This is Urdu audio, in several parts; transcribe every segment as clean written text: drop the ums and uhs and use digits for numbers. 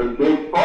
100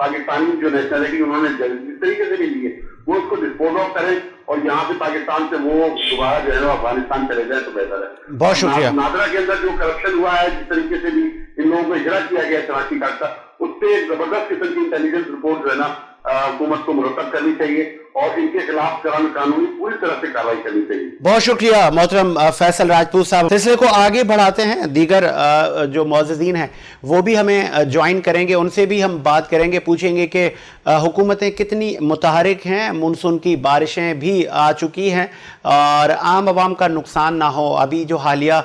پاکستانی جو نیشنلٹی انہوں نے جس طریقے سے بھی لی ہے وہ اس کو ڈسپوز آف کریں اور یہاں سے پاکستان سے وہ دوبارہ جو ہے نا افغانستان چلے جائیں تو بہتر ہے. بہت شکریہ. نادرا کے اندر جو کرپشن ہوا ہے جس طریقے سے بھی ان لوگوں کو اجرا کیا گیا شناختی کارڈ کا, اس پہ ایک زبردست قسم کی انٹیلیجنس رپورٹ جو ہے نا حکومت کو مرتب کرنی چاہیے اور ان کے خلاف قانونی پوری طرح سے کارروائی کرنی چاہیے. بہت شکریہ محترم فیصل راجپوت صاحب. سلسلے کو آگے بڑھاتے ہیں, دیگر جو معززین ہیں وہ بھی ہمیں جوائن کریں گے, ان سے بھی ہم بات کریں گے, پوچھیں گے کہ حکومتیں کتنی متحرک ہیں, مونسون کی بارشیں بھی آ چکی ہیں اور عام عوام کا نقصان نہ ہو. ابھی جو حالیہ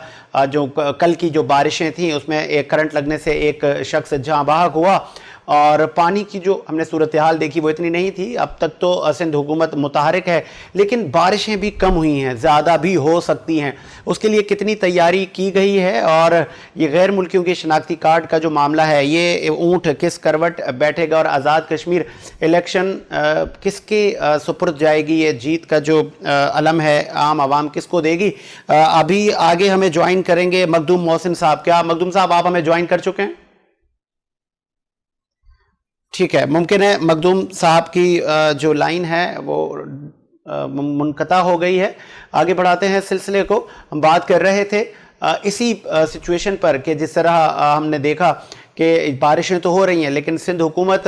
جو کل کی جو بارشیں تھیں اس میں ایک کرنٹ لگنے سے ایک شخص جاں بحق ہوا اور پانی کی جو ہم نے صورتحال دیکھی وہ اتنی نہیں تھی. اب تک تو سندھ حکومت متحرک ہے لیکن بارشیں بھی کم ہوئی ہیں, زیادہ بھی ہو سکتی ہیں. اس کے لیے کتنی تیاری کی گئی ہے اور یہ غیر ملکیوں کے شناختی کارڈ کا جو معاملہ ہے, یہ اونٹ کس کروٹ بیٹھے گا اور آزاد کشمیر الیکشن کس کے سپرد جائے گی, یہ جیت کا جو علم ہے عام عوام کس کو دے گی. ابھی آگے ہمیں جوائن کریں گے مخدوم محسن صاحب. کیا مخدوم صاحب آپ ہمیں جوائن کر چکے ہیں؟ ٹھیک ہے, ممکن ہے مخدوم صاحب کی جو لائن ہے وہ منقطع ہو گئی ہے. آگے بڑھاتے ہیں سلسلے کو. ہم بات کر رہے تھے اسی سچویشن پر کہ جس طرح ہم نے دیکھا کہ بارشیں تو ہو رہی ہیں لیکن سندھ حکومت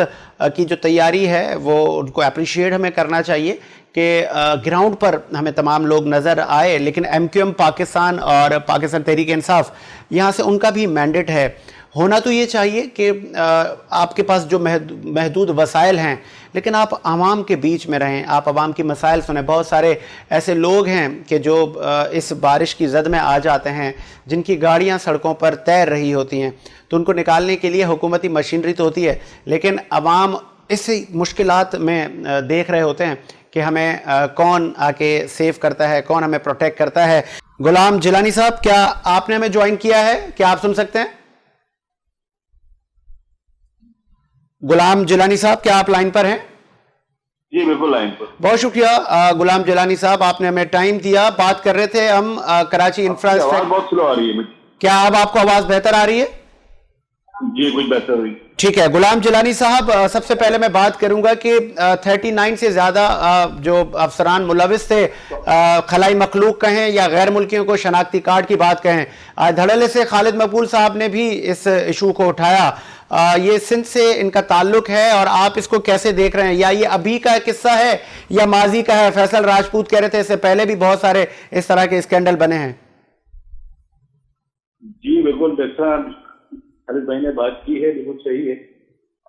کی جو تیاری ہے وہ ان کو اپریشیٹ ہمیں کرنا چاہیے کہ گراؤنڈ پر ہمیں تمام لوگ نظر آئے. لیکن ایم کیو ایم پاکستان اور پاکستان تحریک انصاف یہاں سے ان کا بھی مینڈیٹ ہے. ہونا تو یہ چاہیے کہ آپ کے پاس جو محدود وسائل ہیں لیکن آپ عوام کے بیچ میں رہیں, آپ عوام کی مسائل سنیں. بہت سارے ایسے لوگ ہیں کہ جو اس بارش کی زد میں آ جاتے ہیں, جن کی گاڑیاں سڑکوں پر تیر رہی ہوتی ہیں, تو ان کو نکالنے کے لیے حکومتی مشینری تو ہوتی ہے لیکن عوام اس مشکلات میں دیکھ رہے ہوتے ہیں کہ ہمیں کون آ کے سیو کرتا ہے, کون ہمیں پروٹیکٹ کرتا ہے. غلام جیلانی صاحب, کیا آپ نے ہمیں جوائن کیا ہے؟ کیا آپ سن سکتے ہیں؟ غلام جیلانی صاحب, کیا آپ لائن پر ہیں؟ جی بالکل لائن پر. بہت شکریہ غلام جیلانی صاحب, آپ نے ہمیں ٹائم دیا. بات کر رہے تھے ہم کراچی انفراسٹرکچر. بہت سلو آ رہی ہے. کیا اب آپ کو آواز بہتر آ رہی ہے؟ جی کچھ بہتر ہوئی. ٹھیک ہے. غلام جیلانی صاحب, سب سے پہلے میں بات کروں گا کہ 39 سے زیادہ جو افسران ملوث تھے, خلائی مخلوق کہیں یا غیر ملکیوں کو شناختی کارڈ کی بات کہیں, دھڑلے سے خالد مقبول صاحب نے بھی اس ایشو کو اٹھایا. یہ سندھ سے ان کا تعلق ہے اور آپ اس کو کیسے دیکھ رہے ہیں, یا یہ ابھی کا قصہ ہے یا ماضی کا ہے؟ فیصل راجپوت کہہ رہے تھے اس سے پہلے بھی بہت سارے اس طرح کے اسکینڈل بنے ہیں. جی بالکل, جیسا خالد بھائی نے بات کی ہے بالکل صحیح ہے,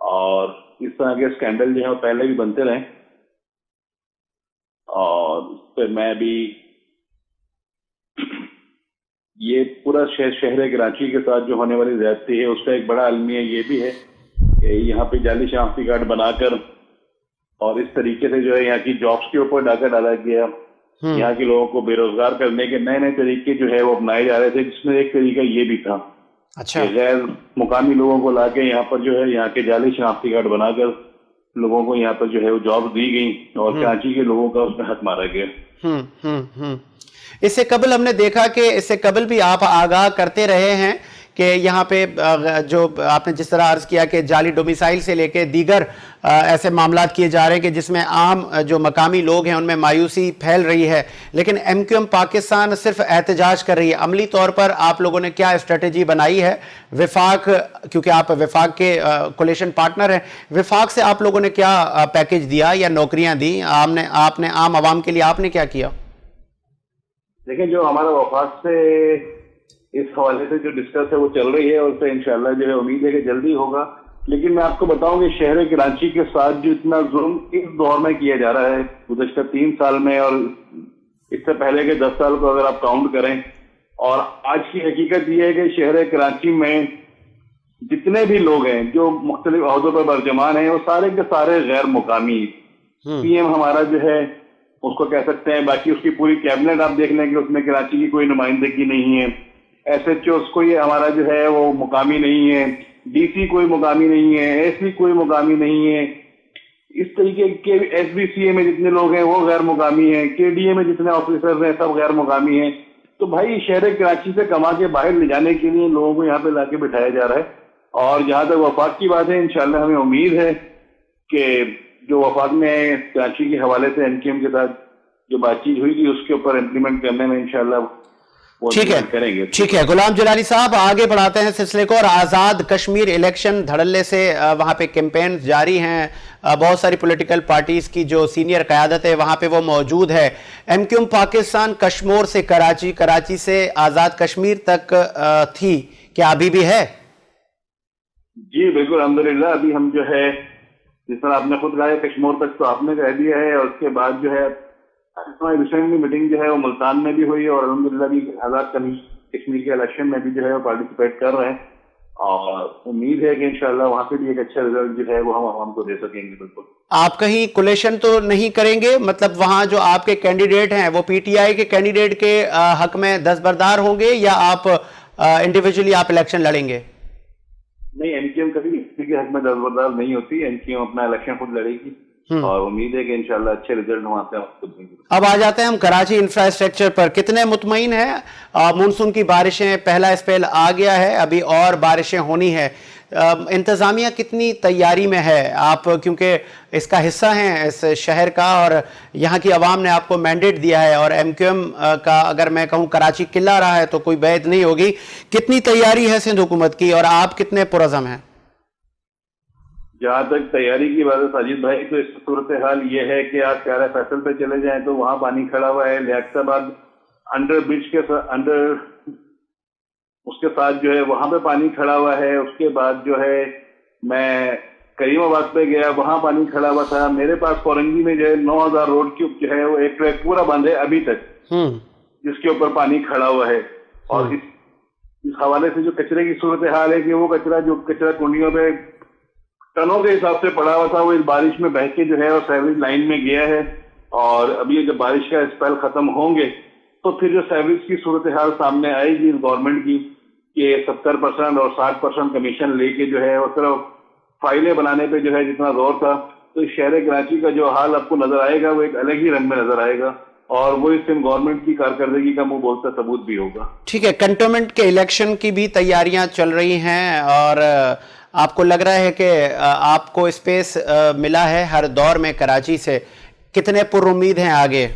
اور اس طرح کے اسکینڈل جو ہیں وہ پہلے بھی بنتے رہے, اور اس پہ میں بھی یہ پورا شہر کراچی کے ساتھ جو ہونے والی زیادتی ہے اس کا ایک بڑا المیہ یہ بھی ہے کہ یہاں پہ جعلی شناختی کارڈ بنا کر اور اس طریقے سے جو ہے یہاں کی جابس کے اوپر ڈاکہ ڈالا گیا. یہاں کے لوگوں کو بے روزگار کرنے کے نئے نئے طریقے جو ہے وہ اپنائے جا رہے تھے, جس میں ایک طریقہ یہ بھی تھا کہ غیر مقامی لوگوں کو لا کے یہاں پر جو ہے یہاں کے جعلی شناختی کارڈ بنا کر لوگوں کو یہاں پر جو ہے وہ جاب دی گئی اور کراچی کے لوگوں کا اس میں حق مارا گیا. اس سے قبل ہم نے دیکھا کہ اس سے قبل بھی آپ آگاہ کرتے رہے ہیں کہ یہاں پہ جو آپ نے جس طرح عرض کیا کہ جعلی ڈومیسائل سے لے کے دیگر ایسے معاملات کیے جا رہے ہیں کہ جس میں عام جو مقامی لوگ ہیں ان میں مایوسی پھیل رہی ہے, لیکن ایم کیو ایم پاکستان صرف احتجاج کر رہی ہے. عملی طور پر آپ لوگوں نے کیا اسٹریٹجی بنائی ہے؟ وفاق, کیونکہ آپ وفاق کے کولیشن پارٹنر ہیں, وفاق سے آپ لوگوں نے کیا پیکج دیا یا نوکریاں دی؟ آپ نے عام عوام کے لیے آپ نے کیا کیا؟ دیکھیں, جو ہمارا وفاق سے اس حوالے سے جو ڈسکس ہے وہ چل رہی ہے, اور اس سے انشاءاللہ جو ہے امید ہے کہ جلدی ہوگا. لیکن میں آپ کو بتاؤں کہ شہر کراچی کے ساتھ جو اتنا ظلم اس دور میں کیا جا رہا ہے گزشتہ 3 سال میں, اور اس سے پہلے کے 10 سال کو اگر آپ کاؤنٹ کریں, اور آج کی حقیقت یہ ہے کہ شہر کراچی میں جتنے بھی لوگ ہیں جو مختلف عہدوں پر برجمان ہیں وہ سارے کے سارے غیر مقامی. پی ایم ہمارا جو ہے اس کو کہہ سکتے ہیں, باقی اس کی پوری کیبنٹ آپ دیکھ لیں کہ اس میں کراچی کی کوئی نمائندگی نہیں ہے. ایس ایچ او اس کو یہ ہمارا جو ہے وہ مقامی نہیں ہے, ڈی سی کوئی مقامی نہیں ہے, ایس پی کوئی مقامی نہیں ہے. اس طریقے کے ایس بی سی اے میں جتنے لوگ ہیں وہ غیر مقامی ہیں, کے ڈی اے میں جتنے آفیسرز ہیں سب غیر مقامی ہیں. تو بھائی شہر کراچی سے کما کے باہر لے جانے کے لیے لوگوں کو یہاں پہ لا کے بٹھایا جا رہا ہے. اور جہاں تک وفاق کی بات ہے, انشاءاللہ ہمیں امید ہے کہ جو وفاق میں کراچی کے حوالے سے این کے ایم کے ساتھ جو بات چیت ہوئی تھی اس کے اوپر امپلیمنٹ کرنے میں انشاءاللہ وہ کریں گے. ٹھیک ہے غلام جیلانی صاحب، آگے بڑھاتے ہیں سلسلے کو. اور آزاد کشمیر الیکشن دھڑلے سے وہاں پہ کیمپین جاری ہیں، بہت ساری پولیٹیکل پارٹیز کی جو سینئر قیادت ہے وہاں پہ وہ موجود ہے. M Q M Pakistan Kashmore سے کراچی، کراچی سے آزاد کشمیر تک تھی، کیا ابھی بھی ہے؟ جی بالکل الحمدللہ. ابھی ہم جو ہے جس طرح آپ نے خود کہا ہے کشمور تک تو آپ نے کہہ دیا ہے، اور اس کے بعد جو ہے ریسنٹلی میٹنگ جو ہے وہ ملتان میں بھی ہوئی اور الحمدللہ بھی آزاد کشمیر کے الیکشن میں بھی جو ہے وہ پارٹیسپیٹ کر رہے ہیں، اور امید ہے کہ انشاءاللہ وہاں پہ بھی ایک اچھا رزلٹ جو ہے وہ ہم عوام کو دے سکیں گے. بالکل. آپ کہیں کولیشن تو نہیں کریں گے؟ مطلب وہاں جو آپ کے کینڈیڈیٹ ہیں وہ پی ٹی آئی کے کینڈیڈیٹ کے حق میں دستبردار ہوں گے یا آپ انڈیویجولی آپ الیکشن لڑیں گے؟ نہیں، این کے ایم کبھی کسی کے حق میں دستبردار نہیں ہوتی. این کے ایم اپنا الیکشن خود لڑے گی اور امید ہے کہ انشاءاللہ اچھے رزلٹ وہاں سے خود دیں گے. اب آ جاتے ہیں ہم کراچی انفراسٹرکچر پر. کتنے مطمئن ہیں؟ مونسون کی بارشیں پہلا اسپیل آ گیا ہے، ابھی اور بارشیں ہونی ہے. انتظامیہ کتنی تیاری میں ہے؟ آپ کیونکہ اس کا حصہ ہیں اس شہر کا اور یہاں کی عوام نے آپ کو مینڈیٹ دیا ہے، اور ایم کیو ایم کا اگر میں کہوں کراچی قلعہ رہا ہے تو کوئی بعید نہیں ہوگی. کتنی تیاری ہے سندھ حکومت کی اور آپ کتنے پرعزم ہیں؟ جہاں تک تیاری کی بات ہے ساجد بھائی، تو اس صورتحال یہ ہے کہ آپ پیارا فیصل پہ چلے جائیں تو وہاں پانی کھڑا ہوا ہے. لیاقت آباد انڈر برج کے انڈر اس کے ساتھ جو ہے وہاں پہ پانی کھڑا ہوا ہے. اس کے بعد جو ہے میں کریم آباد پہ گیا، وہاں پانی کھڑا ہوا تھا. میرے پاس کورنگی میں جو ہے 9000 روڈ کیوب جو ہے وہ ایک ٹریک پورا بند ہے ابھی تک، جس کے اوپر پانی کھڑا ہوا ہے. اور اس حوالے سے جو کچرے کی صورتحال ہے کہ وہ کچرا کنڈیوں پہ ٹنوں کے حساب سے پڑا ہوا تھا، وہ اس بارش میں بہہ کے جو ہے وہ سیوریج لائن میں گیا ہے. اور ابھی جب بارش کا اسپیل ختم ہوں گے تو پھر جو سیوریج کی صورتحال سامنے آئے گی گورنمنٹ کی کہ 70% اور 60% کمیشن لے کے جو ہے وہ صرف فائلیں بنانے پہ جو ہے جتنا زور تھا، تو اس شہر کراچی کا جو حال آپ کو نظر آئے گا وہ ایک الگ ہی رنگ میں نظر آئے گا، اور وہ اس دن گورنمنٹ کی کارکردگی کا منہ بولتا ثبوت بھی ہوگا. ٹھیک ہے. کنٹونمنٹ کے الیکشن کی بھی تیاریاں چل رہی ہیں اور آپ کو لگ رہا ہے کہ آپ کو اسپیس ملا ہے ہر دور میں کراچی سے. کتنے پر امید ہیں آگے؟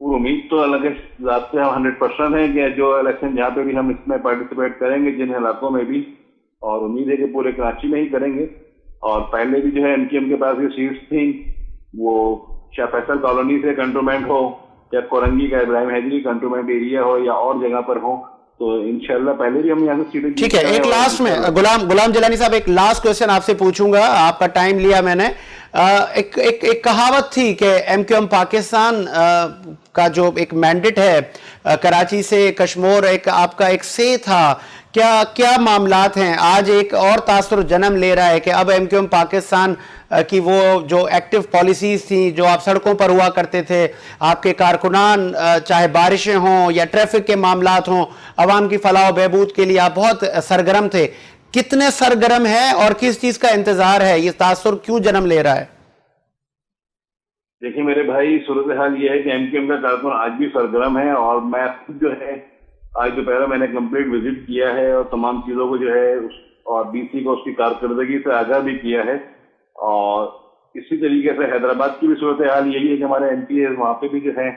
وہ امید تو الگ ذات سے 100% ہے کہ جو الیکشن جہاں پہ بھی ہم اس میں پارٹیسپیٹ کریں گے جن علاقوں میں بھی، اور امید ہے کہ پورے کراچی میں ہی کریں گے. اور پہلے بھی جو ہے این کے ایم کے پاس جو سیٹس تھیں وہ شاہ فیصل کالونی سے کنٹونمنٹ ہو یا کورنگی کا ابراہیم حیدری کنٹونمنٹ ایریا ہو یا اور جگہ پر ہو، تو انشاءاللہ پہلے بھی ہم یہاں سے سیٹیں. ٹھیک ہے. ایک لاسٹ میں غلام جیلانی صاحب ایک لاسٹ کوئسچن آپ سے پوچھوں گا، آپ کا ٹائم لیا میں نے. ایک کہاوت تھی کہ ایم کیو ایم پاکستان کا جو ایک مینڈیٹ ہے کراچی سے کشمور، ایک آپ کا ایک سے تھا، کیا معاملات ہیں؟ آج ایک اور تاثر جنم لے رہا ہے کہ اب ایم کیو ایم پاکستان کی وہ جو ایکٹیو پالیسیز تھیں، جو آپ سڑکوں پر ہوا کرتے تھے، آپ کے کارکنان چاہے بارشیں ہوں یا ٹریفک کے معاملات ہوں، عوام کی فلاح و بہبود کے لیے آپ بہت سرگرم تھے. کتنے سرگرم ہے اور کس چیز کا انتظار ہے؟ یہ تاثر کیوں جنم لے رہا ہے؟ دیکھیں میرے بھائی، صورتحال یہ ہے کہ ایم کیو ایم کا کارکن آج بھی سرگرم ہے، اور میں خود جو ہے آج دوپہر میں نے کمپلیٹ وزٹ کیا ہے اور تمام چیزوں کو جو ہے اور ڈی سی کو اس کی کارکردگی سے آگاہ بھی کیا ہے. اور اسی طریقے سے حیدرآباد کی بھی صورتحال یہی ہے کہ ہمارے ایم پی اے وہاں پہ بھی جو ہے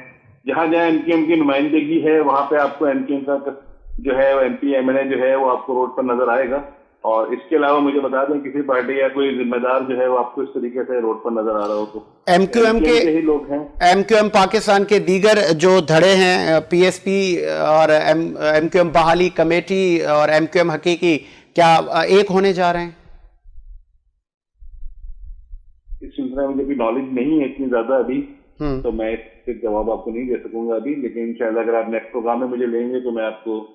جہاں ایم کیو ایم کی نمائندگی ہے وہاں پہ آپ کو ایم کیو ایم کا جو ہے M P M L A جو ہے وہ آپ کو روڈ پر نظر آئے گا. اور اس کے علاوہ مجھے بتا دیں کسی پارٹی یا کوئی ذمہ دار جو ہے وہ آپ کو اس طریقے سے روڈ پر نظر آ رہا ہو تو ایم کیو ایم کے ہی لوگ ہیں. ایم کیو ایم پاکستان کے دیگر جو دھڑے ہیں، پی ایس پی اور ایم کیو ایم بحالی کمیٹی اور ایم کیو ایم حقیقی، کیا ایک ہونے جا رہے ہیں؟ اس سلسلے میں مجھے کوئی نالج نہیں ہے اتنی زیادہ ابھی، تو میں اس کے جواب آپ کو نہیں دے سکوں گا ابھی، لیکن انشاءاللہ اگر آپ نیکسٹ پروگرام میں مجھے لیں گے تو میں آپ کو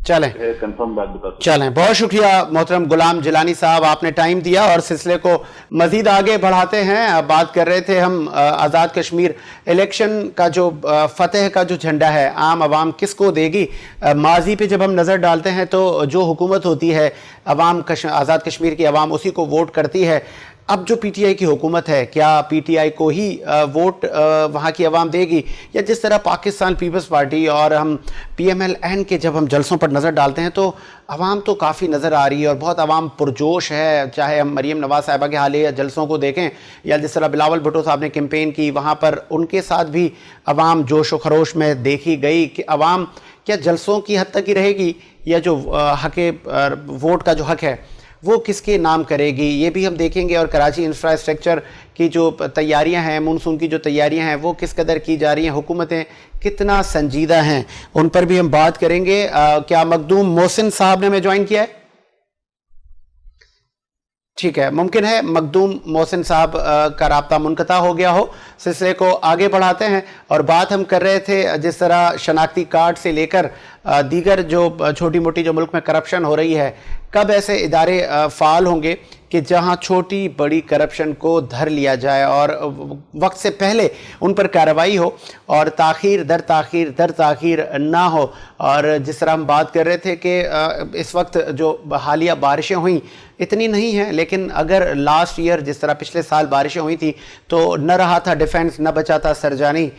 کنفرم بات بتا سکتا ہوں. چلیں، بہت شکریہ محترم غلام جیلانی صاحب، آپ نے ٹائم دیا اور سلسلے کو مزید آگے بڑھاتے ہیں. بات کر رہے تھے ہم آزاد کشمیر الیکشن کا جو فتح کا جو جھنڈا ہے عام عوام کس کو دے گی. ماضی پہ جب ہم نظر ڈالتے ہیں تو جو حکومت ہوتی ہے عوام آزاد کشمیر کی عوام اسی کو ووٹ کرتی ہے. اب جو پی ٹی آئی کی حکومت ہے کیا پی ٹی آئی کو ہی ووٹ وہاں کی عوام دے گی، یا جس طرح پاکستان پیپلز پارٹی اور ہم پی ایم ایل این کے جب ہم جلسوں پر نظر ڈالتے ہیں تو عوام تو کافی نظر آ رہی ہے اور بہت عوام پرجوش ہے، چاہے ہم مریم نواز صاحبہ کے حالیہ جلسوں کو دیکھیں یا جس طرح بلاول بھٹو صاحب نے کیمپین کی وہاں پر ان کے ساتھ بھی عوام جوش و خروش میں دیکھی گئی کہ عوام کیا جلسوں کی حد تک ہی رہے گی، یا جو حق ووٹ کا جو حق ہے وہ کس کے نام کرے گی، یہ بھی ہم دیکھیں گے۔ اور کراچی انفراسٹرکچر کی جو تیاریاں ہیں، مونسون کی جو تیاریاں ہیں وہ کس قدر کی جا رہی ہیں، حکومتیں کتنا سنجیدہ ہیں، ان پر بھی ہم بات کریں گے۔ کیا مخدوم محسن صاحب نے ہمیں جوائن کیا ہے؟ ٹھیک ہے، ممکن ہے مخدوم محسن صاحب کا رابطہ منقطع ہو گیا ہو۔ سلسلے کو آگے بڑھاتے ہیں اور بات ہم کر رہے تھے جس طرح شناختی کارڈ سے لے کر دیگر جو چھوٹی موٹی جو ملک میں کرپشن ہو رہی ہے، کب ایسے ادارے فعال ہوں گے کہ جہاں چھوٹی بڑی کرپشن کو دھر لیا جائے اور وقت سے پہلے ان پر کارروائی ہو اور تاخیر در تاخیر نہ ہو۔ اور جس طرح ہم بات کر رہے تھے کہ اس وقت جو حالیہ بارشیں ہوئیں اتنی نہیں ہیں، لیکن اگر لاسٹ ایئر جس طرح پچھلے سال بارشیں ہوئی تھی تو نہ رہا تھا ڈیفنس، نہ بچا تھا سرجانی،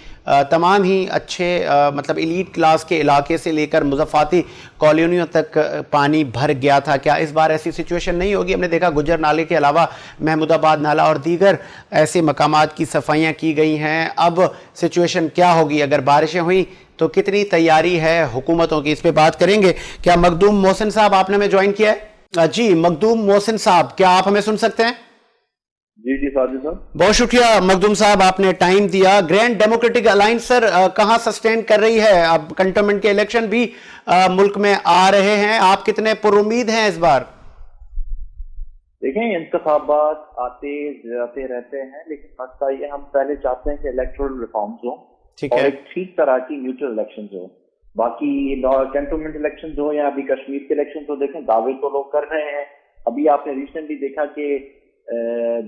تمام ہی اچھے مطلب ایلیٹ کلاس کے علاقے سے لے کر مضافاتی کالونیوں تک پانی بھر گیا تھا۔ کیا اس بار ایسی سچویشن نہیں ہوگی؟ ہم نے دیکھا گجر نالے کے علاوہ محمود آباد نالہ اور دیگر ایسے مقامات کی صفائیاں کی گئی ہیں، اب سچویشن کیا ہوگی؟ اگر بارشیں ہوئیں تو کتنی تیاری ہے حکومتوں کی، اس پہ بات کریں گے۔ کیا مخدوم محسن صاحب آپ نے ہمیں جوائن کیا ہے؟ جی مخدوم محسن صاحب، کیا آپ ہمیں سن سکتے ہیں؟ جی سادی صاحب، بہت شکریہ مخدوم صاحب، آپ نے ٹائم دیا۔ گرینڈ ڈیموکریٹک الائنس سر کہاں سسٹین کر رہی ہے؟ اب کنٹونمنٹ کے الیکشن بھی ملک میں آ رہے ہیں، آپ کتنے پر امید ہیں اس بار؟ دیکھیں انتخابات آتے جاتے رہتے ہیں، لیکن مسئلہ یہ ہم پہلے چاہتے ہیں کہ الیکٹورل ریفارمز ہوں اور ایک ٹھیک طرح کی نیوٹرل الیکشنز ہوں۔ باقی کنٹونمنٹ الیکشنز ہو یا ابھی کشمیر کے الیکشنز ہو، دیکھیں دعوے تو لوگ کر رہے ہیں۔ ابھی آپ نے ریسنٹلی دیکھا کہ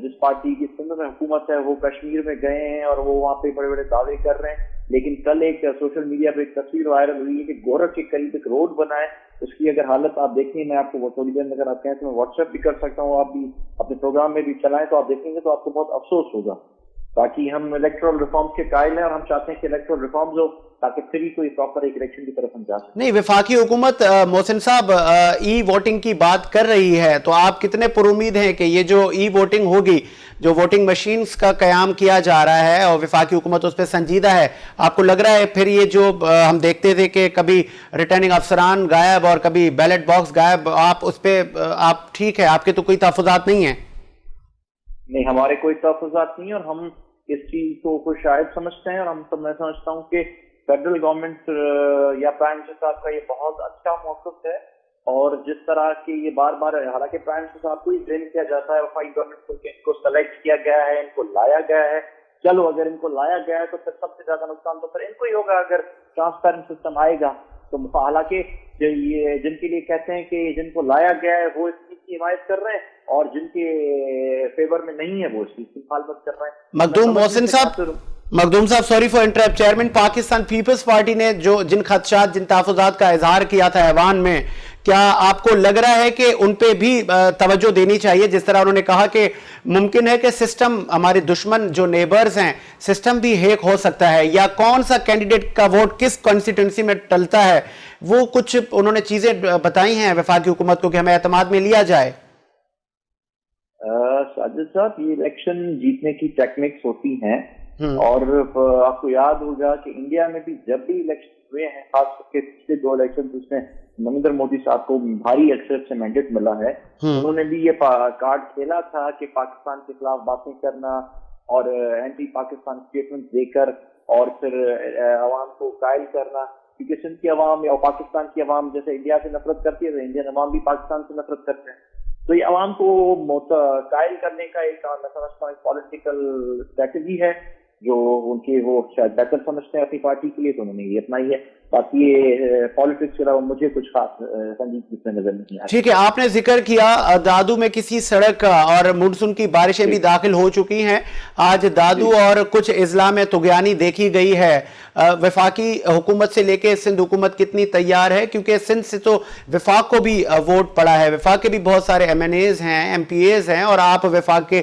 جس پارٹی کی سندھ میں حکومت ہے وہ کشمیر میں گئے ہیں اور وہ وہاں پہ بڑے بڑے دعوے کر رہے ہیں، لیکن کل ایک سوشل میڈیا پہ ایک تصویر وائرل ہوئی ہے کہ گورکھ کے قریب ایک روڈ بنا ہے، اس کی اگر حالت آپ دیکھیں، میں آپ کو وہ تھوڑی دیر میں اگر آپ کہیں تو میں واٹس ایپ بھی کر سکتا ہوں، آپ بھی اپنے پروگرام میں بھی چلائیں تو آپ دیکھیں گے تو آپ کو بہت افسوس ہوگا۔ باقی ہم الیکٹورل ریفارمز کے قائل ہیں اور ہم چاہتے ہیں کہ الیکٹورل ریفارمز ہو تاکہ پھر ہی کوئی پراپر ایک الیکشن کی طرف ہم جا سکیں۔ نہیں، وفاقی حکومت محسن صاحب ای ووٹنگ کی بات کر رہی ہے، تو آپ کتنے پر امید ہیں کہ یہ جو ای ووٹنگ ہوگی، جو ووٹنگ مشینز کا قیام کیا جا رہا ہے اور وفاقی حکومت اس پہ سنجیدہ ہے، آپ کو لگ رہا ہے پھر یہ جو ہم دیکھتے تھے کہ کبھی ریٹرننگ افسران غائب اور کبھی بیلٹ باکس غائب، آپ اس پہ آپ ٹھیک ہے، آپ کے تو کوئی تحفظات نہیں ہیں؟ نہیں، ہمارے کوئی تحفظات نہیں، اور ہم اس چیز کو شاید سمجھتے ہیں، اور میں سمجھتا ہوں کہ فیڈرل گورنمنٹ یا پرائم منسٹر صاحب کا یہ بہت اچھا موقف ہے، اور جس طرح کہ یہ بار بار حالانکہ پرائم منسٹر صاحب کو ہی بلیم کیا جاتا ہے وفاقی گورنمنٹ کو کہ ان کو سلیکٹ کیا گیا ہے، ان کو لایا گیا ہے، چلو اگر ان کو لایا گیا ہے تو پھر سب سے زیادہ نقصان تو پھر ان کو ہی ہوگا اگر ٹرانسپیرنٹ سسٹم آئے گا تو۔ حالانکہ یہ جن کے لیے کہتے ہیں کہ جن کو لایا گیا ہے وہ اس چیز کی حمایت کر رہے ہیں، اور جن کے فیور میں نہیں ہے وہ اس چیز کی مخالفت کر رہے ہیں۔ مخدوم صاحب sorry for interrupt, chairman Pakistan Peoples Party نے جن خدشات جن تحفظات کا اظہار کیا تھا ایوان میں، کیا آپ کو لگ رہا ہے کہ ان پہ بھی توجہ دینی چاہیے؟ جس طرح انہوں نے کہا کہ ممکن ہے کہ سسٹم، ہمارے دشمن جو نیبرز ہیں، سسٹم بھی ہیک ہو سکتا ہے، یا کون سا کینڈیڈیٹ کا ووٹ کس کانسٹیٹوئنسی میں ٹلتا ہے، وہ کچھ انہوں نے چیزیں بتائی ہیں وفاقی حکومت کو کہ ہمیں اعتماد میں لیا جائے؟ ساجد صاحب، یہ الیکشن جیتنے کی ٹیکنکس ہوتی ہیں، اور آپ کو یاد ہوگا کہ انڈیا میں بھی جب بھی الیکشن ہوئے ہیں، خاص کر کے پچھلے 2 الیکشن جس میں نریندر مودی صاحب کو بھاری اکثریت سے مینڈیٹ ملا ہے، انہوں نے بھی یہ کارڈ کھیلا تھا کہ پاکستان کے خلاف باتیں کرنا اور اینٹی پاکستان اسٹیٹمنٹ دے کر اور پھر عوام کو قائل کرنا، کیونکہ سندھ کی عوام یا پاکستان کی عوام جیسے انڈیا سے نفرت کرتی ہے تو انڈین عوام بھی پاکستان سے نفرت کرتے ہیں، تو یہ عوام کو قائل کرنے کا ایک میں سمجھتا ہوں ایک پولیٹیکل اسٹریٹجی ہے جو ان کے وہ شاید بہتر سمجھتے ہیں اپنی پارٹی کے لیے، تو انہوں نے یہ اپنائی ہے۔ باقی یہ پالیٹکس کے علاوہ مجھے کچھ خاص سنجیدگی سے نظر نہیں آتی۔ ٹھیک ہے، آپ نے ذکر کیا دادو میں کسی سڑک کا، اور مونسون کی بارشیں بھی داخل ہو چکی ہیں، آج دادو اور کچھ اضلاع میں طغیانی دیکھی گئی ہے۔ وفاقی حکومت سے لے کے سندھ حکومت کتنی تیار ہے؟ کیونکہ سندھ سے تو وفاق کو بھی ووٹ پڑا ہے، وفاق کے بھی بہت سارے ایم این ایز ہیں، ایم پی ایز ہیں، اور آپ وفاق کے